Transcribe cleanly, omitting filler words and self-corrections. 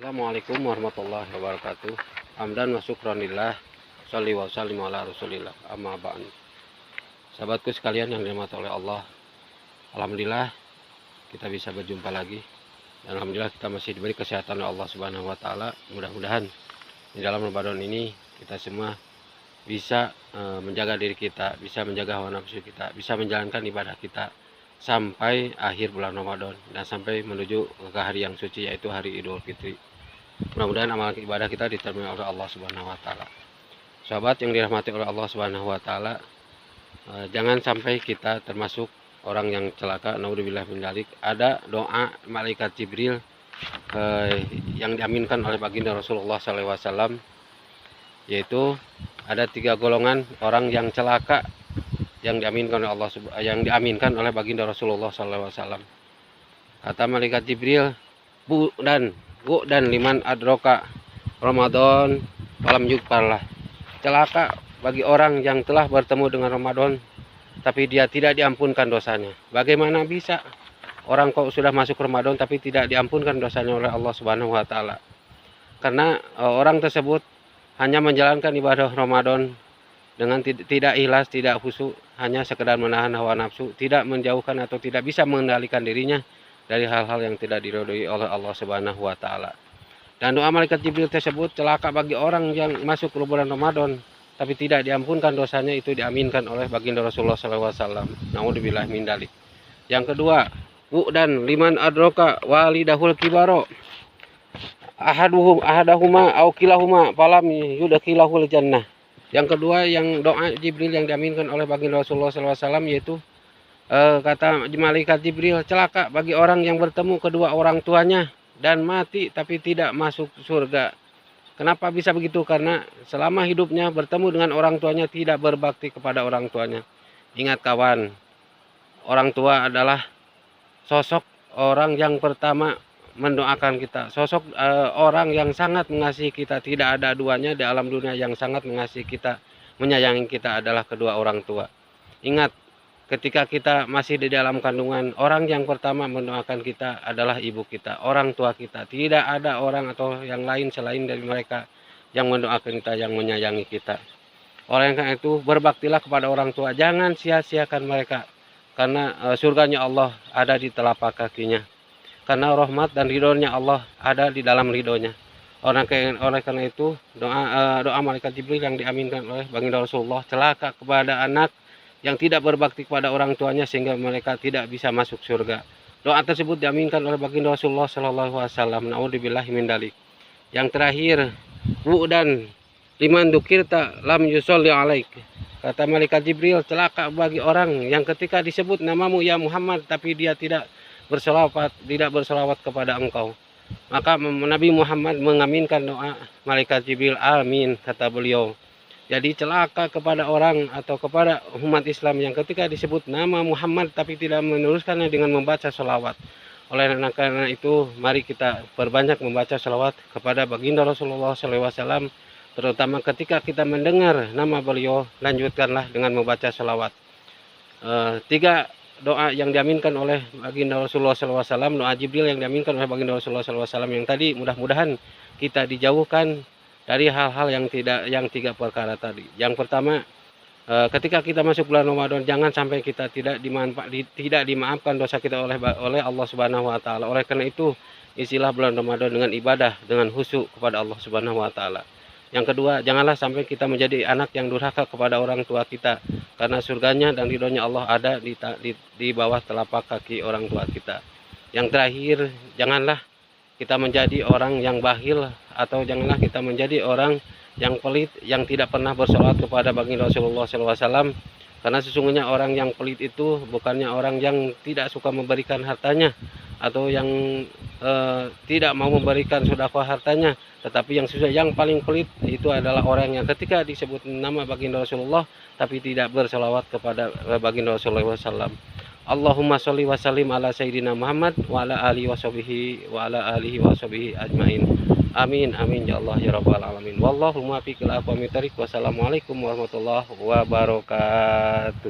Assalamualaikum warahmatullahi wabarakatuh. Hamdan wa syukranillah. Shalli wa sallim ala rasulillah. Amma ba'du. Sahabatku sekalian yang dirahmati oleh Allah, alhamdulillah kita bisa berjumpa lagi. Dan alhamdulillah kita masih diberi kesehatan oleh Allah Subhanahu wa taala. Mudah-mudahan di dalam Ramadan ini kita semua bisa menjaga diri kita, bisa menjaga hawa nafsu kita, bisa menjalankan ibadah kita sampai akhir bulan Ramadan dan sampai menuju ke hari yang suci, yaitu hari Idul Fitri. Mudah-mudahan amal ibadah kita diterima oleh Allah Subhanahu wa taala. Sahabat yang dirahmati oleh Allah Subhanahu wa taala, jangan sampai kita termasuk orang yang celaka. Naudzubillah min dzalik. Ada doa malaikat Jibril yang diaminkan oleh baginda Rasulullah SAW, yaitu ada 3 golongan orang yang celaka yang diaminkan oleh Allah, yang diaminkan oleh baginda Rasulullah SAW. Kata malaikat Jibril, bu dan liman adroka Ramadan malam yukparlah. Celaka bagi orang yang telah bertemu dengan Ramadan tapi dia tidak diampunkan dosanya. Bagaimana bisa orang kok sudah masuk Ramadan tapi tidak diampunkan dosanya oleh Allah Subhanahu wa taala? Karena orang tersebut hanya menjalankan ibadah Ramadan dengan tidak ikhlas, tidak khusyuk, hanya sekedar menahan hawa nafsu, tidak menjauhkan atau tidak bisa mengendalikan dirinya dari hal-hal yang tidak diridhoi oleh Allah Subhanahu wa taala. Dan doa malaikat Jibril tersebut, celaka bagi orang yang masuk ke bulan Ramadan tapi tidak diampunkan dosanya, itu diaminkan oleh baginda Rasulullah SAW. Naudzubillah min dzalik. Yang kedua, dan liman adroka walidahul kibaro ahadahuma au kilahuma falam yudkhilahul jannah. Yang kedua, yang doa Jibril yang diaminkan oleh baginda Rasulullah SAW, yaitu kata malaikat Jibril, celaka bagi orang yang bertemu kedua orang tuanya dan mati tapi tidak masuk surga. Kenapa bisa begitu? Karena selama hidupnya bertemu dengan orang tuanya tidak berbakti kepada orang tuanya. Ingat kawan, orang tua adalah sosok orang yang pertama mendoakan kita, sosok orang yang sangat mengasihi kita, tidak ada duanya di alam dunia yang sangat mengasihi kita, menyayangi kita adalah kedua orang tua. Ingat, ketika kita masih di dalam kandungan, orang yang pertama mendoakan kita adalah ibu kita, orang tua kita. Tidak ada orang atau yang lain selain dari mereka yang mendoakan kita, yang menyayangi kita. Oleh karena itu, berbaktilah kepada orang tua, jangan sia-siakan mereka, karena surganya Allah ada di telapak kakinya. Karena rahmat dan ridhonya Allah ada di dalam ridhonya. Oleh karena itu, doa malaikat Jibril yang diaminkan oleh baginda Rasulullah, celaka kepada anak yang tidak berbakti kepada orang tuanya sehingga mereka tidak bisa masuk surga. Doa tersebut diaminkan oleh baginda Rasulullah SAW. Naudzubillahi min dzalik. Yang terakhir, dan liman dzukirta lam yusolli alaik. Kata malaikat Jibril, celaka bagi orang yang ketika disebut namamu ya Muhammad tapi dia tidak berselawat kepada engkau. Maka Nabi Muhammad mengaminkan doa malaikat Jibril, amin, kata beliau. Jadi celaka kepada orang atau kepada umat Islam yang ketika disebut nama Muhammad tapi tidak meneruskannya dengan membaca sholawat. Oleh karena itu, mari kita perbanyak membaca sholawat kepada baginda Rasulullah SAW, terutama ketika kita mendengar nama beliau, lanjutkanlah dengan membaca sholawat. 3 doa yang diaminkan oleh baginda Rasulullah SAW, doa Jibril yang diaminkan oleh baginda Rasulullah SAW yang tadi, mudah-mudahan kita dijauhkan dari hal-hal yang 3 perkara tadi. Yang pertama, ketika kita masuk bulan Ramadan, jangan sampai kita tidak dimaafkan dosa kita oleh Allah Subhanahu wa taala. Oleh karena itu, isilah bulan Ramadan dengan ibadah, dengan khusyuk kepada Allah Subhanahu wa taala. Yang kedua, janganlah sampai kita menjadi anak yang durhaka kepada orang tua kita, karena surganya dan ridhonya Allah ada di bawah telapak kaki orang tua kita. Yang terakhir, janganlah kita menjadi orang yang bakhil, atau janganlah kita menjadi orang yang pelit, yang tidak pernah bersolawat kepada baginda Rasulullah SAW. Karena sesungguhnya orang yang pelit itu bukannya orang yang tidak suka memberikan hartanya, atau yang tidak mau memberikan sedekah hartanya, tetapi yang paling pelit itu adalah orang yang ketika disebut nama baginda Rasulullah tapi tidak berselawat kepada baginda Rasulullah SAW. Allahumma sholli wa sallim ala sayyidina Muhammad wa ala alihi wa sahbihi ajmain. Amin amin ya Allah ya rabbal alamin. Wallahu muwaffiq ila aqwamit thariq. Wassalamualaikum warahmatullahi wabarakatuh.